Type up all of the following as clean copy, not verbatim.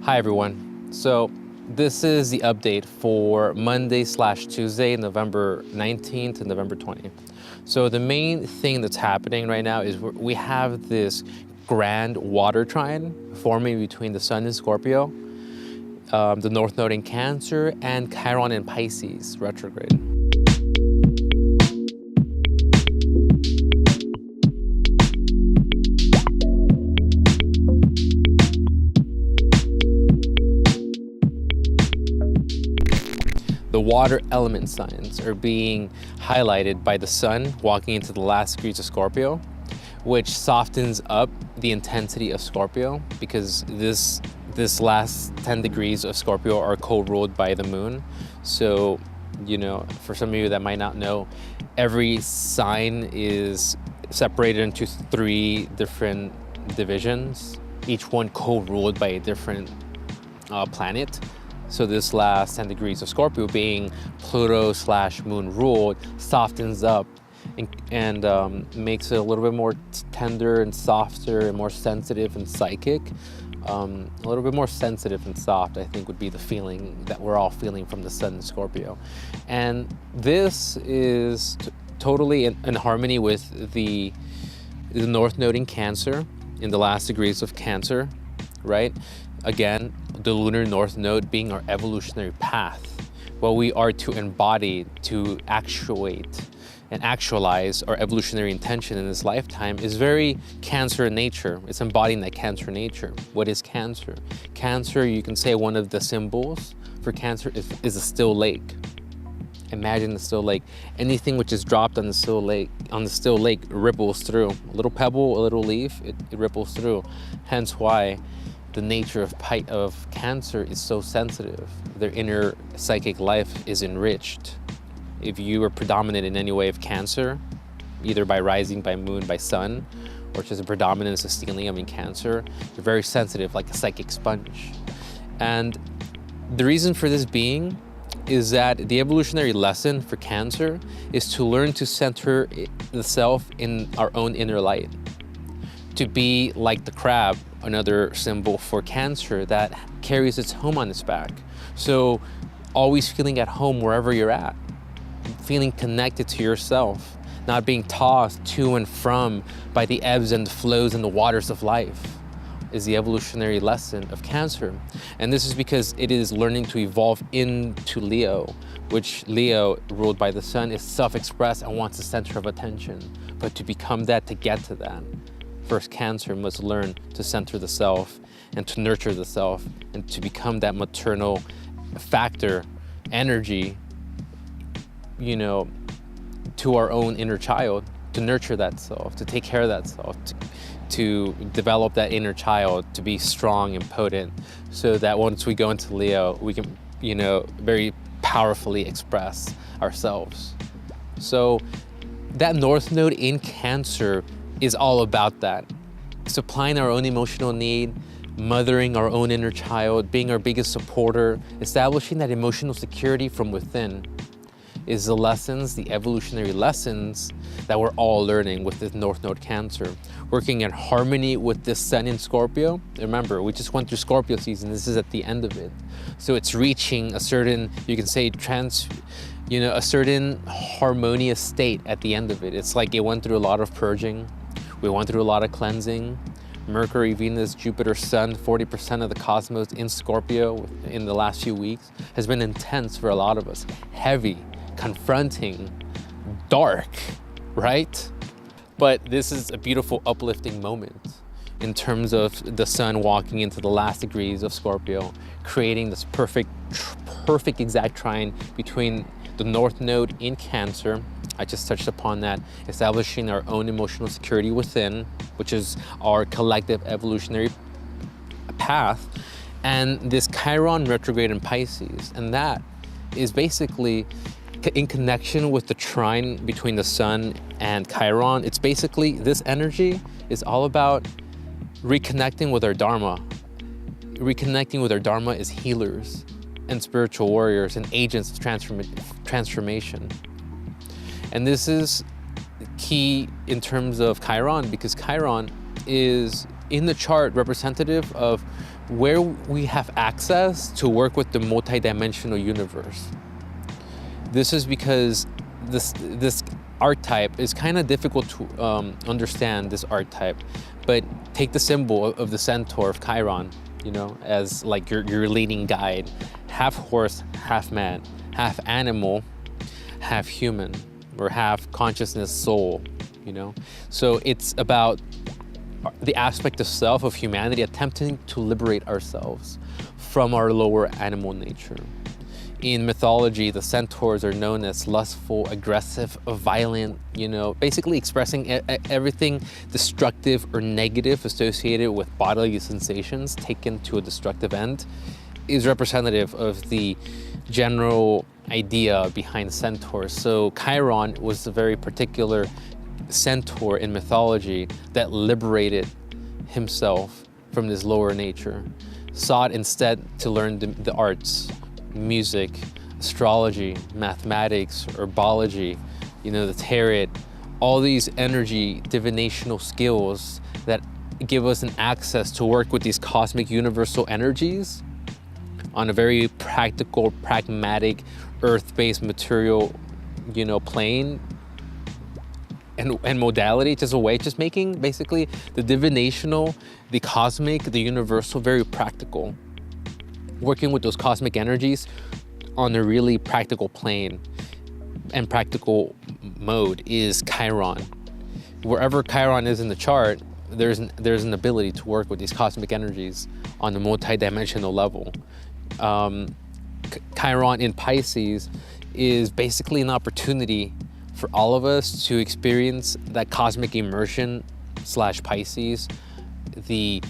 Hi everyone. So this is the update for Monday/Tuesday, November 19th to November 20th. So the main thing that's happening right now is we have this grand water trine forming between the Sun in Scorpio, the North Node in Cancer, and Chiron in Pisces retrograde. The water element signs are being highlighted by the Sun walking into the last degrees of Scorpio, which softens up the intensity of Scorpio because this last 10 degrees of Scorpio are co-ruled by the Moon. So, you know, for some of you that might not know, every sign is separated into 3 different divisions, each one co-ruled by a different planet. So this last 10 degrees of Scorpio being Pluto/Moon ruled softens up and makes it a little bit more tender and softer and more sensitive and psychic. A little bit more sensitive and soft, I think, would be the feeling that we're all feeling from the Sun in Scorpio. And this is totally in harmony with the North Node in Cancer, in the last degrees of Cancer, right? Again, the lunar North Node being our evolutionary path, what we are to embody, to actuate and actualize our evolutionary intention in this lifetime is very Cancer in nature. It's embodying that Cancer nature. What is Cancer? Cancer, you can say one of the symbols for Cancer is a still lake. Imagine the still lake. Anything which is dropped on the still lake ripples through. A little pebble, a little leaf, it ripples through. Hence why the nature of Cancer is so sensitive. Their inner psychic life is enriched. If you are predominant in any way of Cancer, either by rising, by moon, by sun, or just a predominance of stellium in Cancer, you're very sensitive, like a psychic sponge. And the reason for this being is that the evolutionary lesson for Cancer is to learn to center the self in our own inner light. To be like the crab, another symbol for Cancer that carries its home on its back. So always feeling at home wherever you're at, feeling connected to yourself, not being tossed to and from by the ebbs and the flows and the waters of life is the evolutionary lesson of Cancer. And this is because it is learning to evolve into Leo, which Leo, ruled by the Sun, is self-expressed and wants the center of attention. But to become that, to get to that, first Cancer must learn to center the self and to nurture the self and to become that maternal factor, energy, you know, to our own inner child, to nurture that self, to take care of that self, to develop that inner child to be strong and potent so that once we go into Leo, we can, you know, very powerfully express ourselves. So that North Node in Cancer is all about that. Supplying our own emotional need, mothering our own inner child, being our biggest supporter, establishing that emotional security from within is the lessons, the evolutionary lessons that we're all learning with this North Node Cancer. Working in harmony with this Sun in Scorpio. Remember, we just went through Scorpio season. This is at the end of it. So it's reaching a certain, you can say a certain harmonious state at the end of it. It's like it went through a lot of purging. We went through a lot of cleansing. Mercury, Venus, Jupiter, Sun, 40% of the cosmos in Scorpio in the last few weeks has been intense for a lot of us. Heavy, confronting, dark, right? But this is a beautiful, uplifting moment in terms of the Sun walking into the last degrees of Scorpio, creating this perfect exact trine between the North Node in Cancer. I just touched upon that, establishing our own emotional security within, which is our collective evolutionary path, and this Chiron retrograde in Pisces. And that is basically in connection with the trine between the Sun and Chiron. It's basically, this energy is all about reconnecting with our Dharma. Reconnecting with our Dharma as healers and spiritual warriors and agents of transformation. And this is key in terms of Chiron because Chiron is in the chart representative of where we have access to work with the multidimensional universe. This is because this archetype is kind of difficult to understand, this archetype, but take the symbol of the centaur of Chiron, you know, as like your leading guide. Half horse, half man, half animal, half human, or half consciousness, soul, you know. So it's about the aspect of self, of humanity, attempting to liberate ourselves from our lower animal nature. In mythology, the centaurs are known as lustful, aggressive, violent, you know, basically expressing everything destructive or negative associated with bodily sensations taken to a destructive end is representative of the general idea behind centaurs. So Chiron was a very particular centaur in mythology that liberated himself from this lower nature, sought instead to learn the arts, music, astrology, mathematics, herbology, you know, the tarot, all these energy divinational skills that give us an access to work with these cosmic universal energies on a very practical, pragmatic, earth-based material, you know, plane and modality, just a way, just making basically the divinational, the cosmic, the universal very practical. Working with those cosmic energies on a really practical plane and practical mode is Chiron. Wherever Chiron is in the chart, there's an ability to work with these cosmic energies on a multi-dimensional level. Chiron in Pisces is basically an opportunity for all of us to experience that cosmic immersion / Pisces, the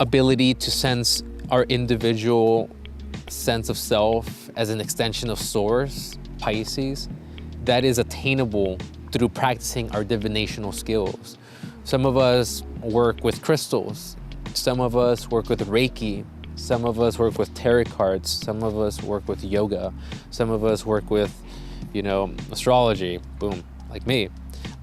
ability to sense our individual sense of self as an extension of source, Pisces, that is attainable through practicing our divinational skills. Some of us work with crystals, some of us work with Reiki, some of us work with tarot cards, some of us work with yoga, some of us work with, you know, astrology, boom, like me.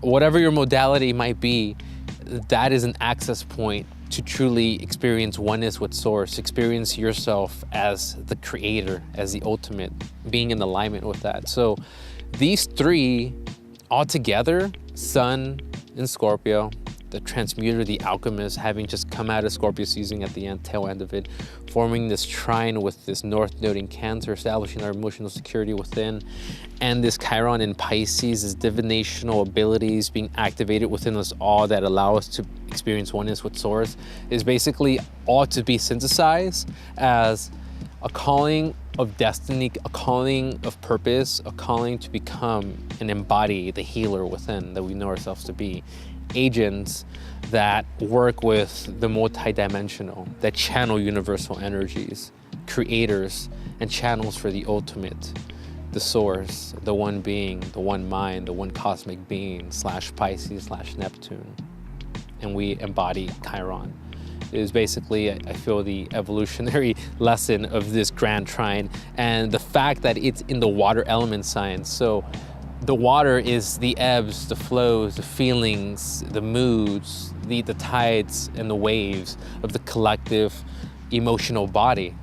Whatever your modality might be, that is an access point to truly experience oneness with source, experience yourself as the creator, as the ultimate, being in alignment with that. So these three all together, Sun in Scorpio, the transmuter, the alchemist, having just come out of Scorpio season at the tail end of it, forming this trine with this north node in Cancer, establishing our emotional security within, and this Chiron in Pisces, this divinational abilities being activated within us all that allow us to experience oneness with source, is basically all to be synthesized as a calling of destiny, a calling of purpose, a calling to become and embody the healer within that we know ourselves to be. Agents that work with the multidimensional, that channel universal energies, creators and channels for the ultimate, the source, the one being, the one mind, the one cosmic being / Pisces / Neptune. And we embody Chiron. It is basically, I feel, the evolutionary lesson of this grand trine, and the fact that it's in the water element sign. So the water is the ebbs, the flows, the feelings, the moods, the tides and the waves of the collective emotional body.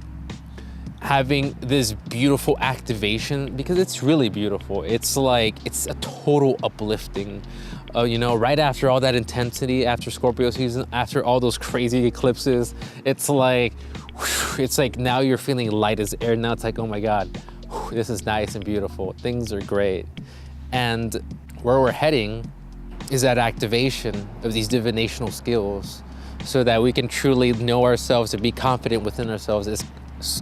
Having this beautiful activation, because it's really beautiful. It's like, it's a total uplifting. You know, right after all that intensity, after Scorpio season, after all those crazy eclipses, it's like now you're feeling light as air. Now it's like, oh my God, this is nice and beautiful. Things are great. And where we're heading is that activation of these divinational skills so that we can truly know ourselves and be confident within ourselves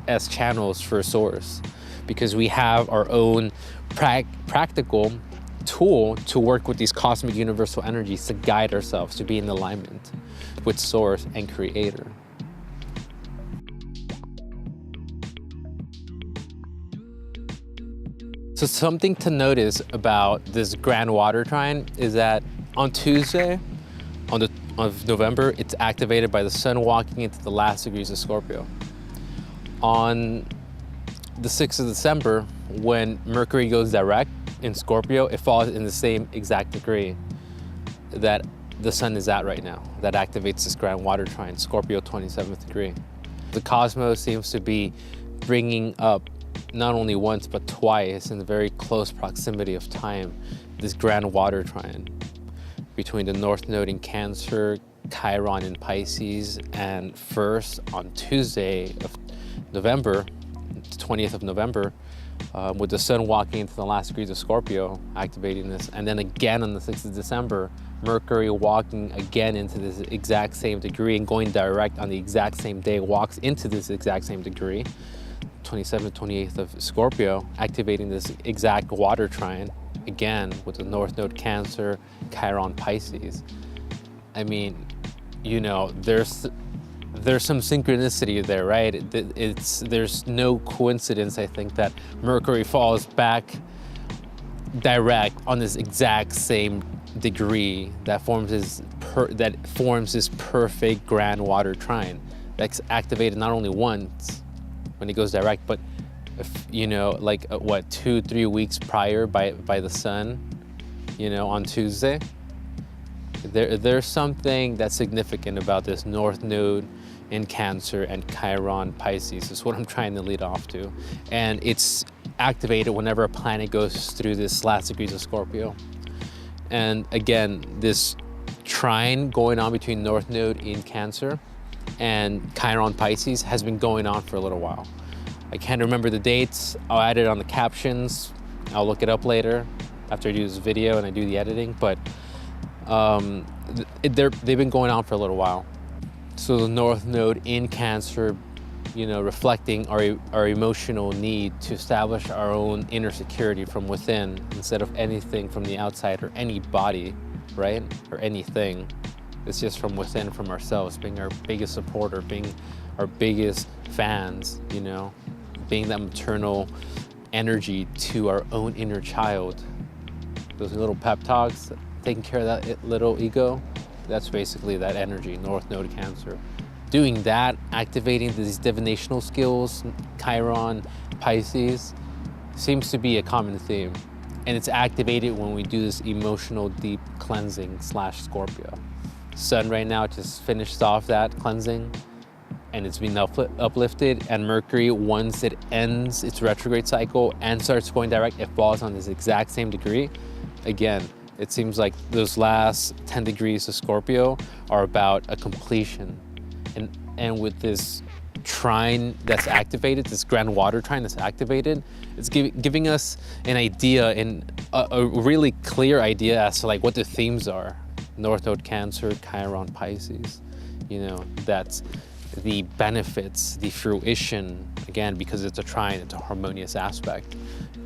as channels for source, because we have our own practical tool to work with these cosmic universal energies to guide ourselves to be in alignment with source and creator. So something to notice about this grand water trine is that on Tuesday of November, it's activated by the sun walking into the last degrees of Scorpio. On the 6th of December, when Mercury goes direct in Scorpio, it falls in the same exact degree that the sun is at right now that activates this grand water trine, Scorpio 27th degree. The cosmos seems to be bringing up not only once but twice in the very close proximity of time this grand water trine between the North Node in Cancer, Chiron in Pisces, and first on Tuesday of November, the 20th of November, with the sun walking into the last degrees of Scorpio, activating this, and then again on the 6th of December, Mercury walking again into this exact same degree and going direct on the exact same day, walks into this exact same degree, 27th, 28th of Scorpio, activating this exact water trine, again with the North Node Cancer, Chiron Pisces. I mean, you know, there's some synchronicity there, right? There's no coincidence, I think, that Mercury falls back direct on this exact same degree that forms this perfect grand water trine that's activated not only once when it goes direct, but you know, like what, 2-3 weeks prior by the sun, you know, on Tuesday. There's something that's significant about this North Node in Cancer and Chiron Pisces is what I'm trying to lead off to. And it's activated whenever a planet goes through this last degrees of Scorpio. And again, this trine going on between North Node in Cancer and Chiron Pisces has been going on for a little while. I can't remember the dates. I'll add it on the captions. I'll look it up later after I do this video and I do the editing, but they've been going on for a little while. So the North Node in Cancer, you know, reflecting our emotional need to establish our own inner security from within instead of anything from the outside or anybody, right? Or anything. It's just from within, from ourselves, being our biggest supporter, being our biggest fans, you know, being that maternal energy to our own inner child. Those little pep talks, taking care of that little ego, that's basically that energy, North Node Cancer. Doing that, activating these divinational skills, Chiron, Pisces, seems to be a common theme. And it's activated when we do this emotional deep cleansing / Scorpio. Sun right now just finished off that cleansing and it's been uplifted, and Mercury, once it ends its retrograde cycle and starts going direct, it falls on this exact same degree. Again, it seems like those last 10 degrees of Scorpio are about a completion. And with this trine that's activated, this grand water trine that's activated, it's giving us an idea, and a really clear idea as to like what the themes are. North Node Cancer, Chiron Pisces, you know, that's the benefits, the fruition, again, because it's a trine, it's a harmonious aspect,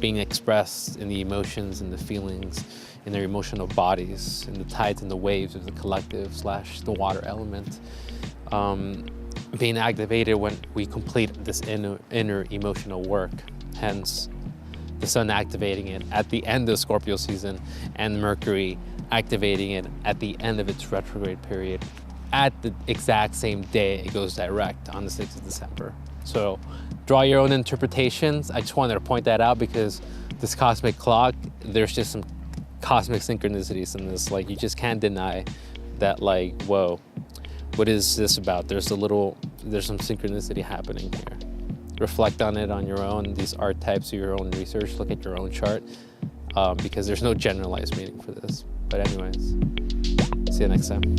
being expressed in the emotions and the feelings in their emotional bodies, in the tides and the waves of the collective / the water element, being activated when we complete this inner emotional work. Hence, the sun activating it at the end of Scorpio season and Mercury activating it at the end of its retrograde period at the exact same day it goes direct on the 6th of December. So draw your own interpretations. I just wanted to point that out because this cosmic clock, there's just some cosmic synchronicities in this. Like, you just can't deny that, like, whoa, what is this about? There's some synchronicity happening here. Reflect on it on your own, these archetypes, of your own research, look at your own chart, because there's no generalized meaning for this. But anyways, see you next time.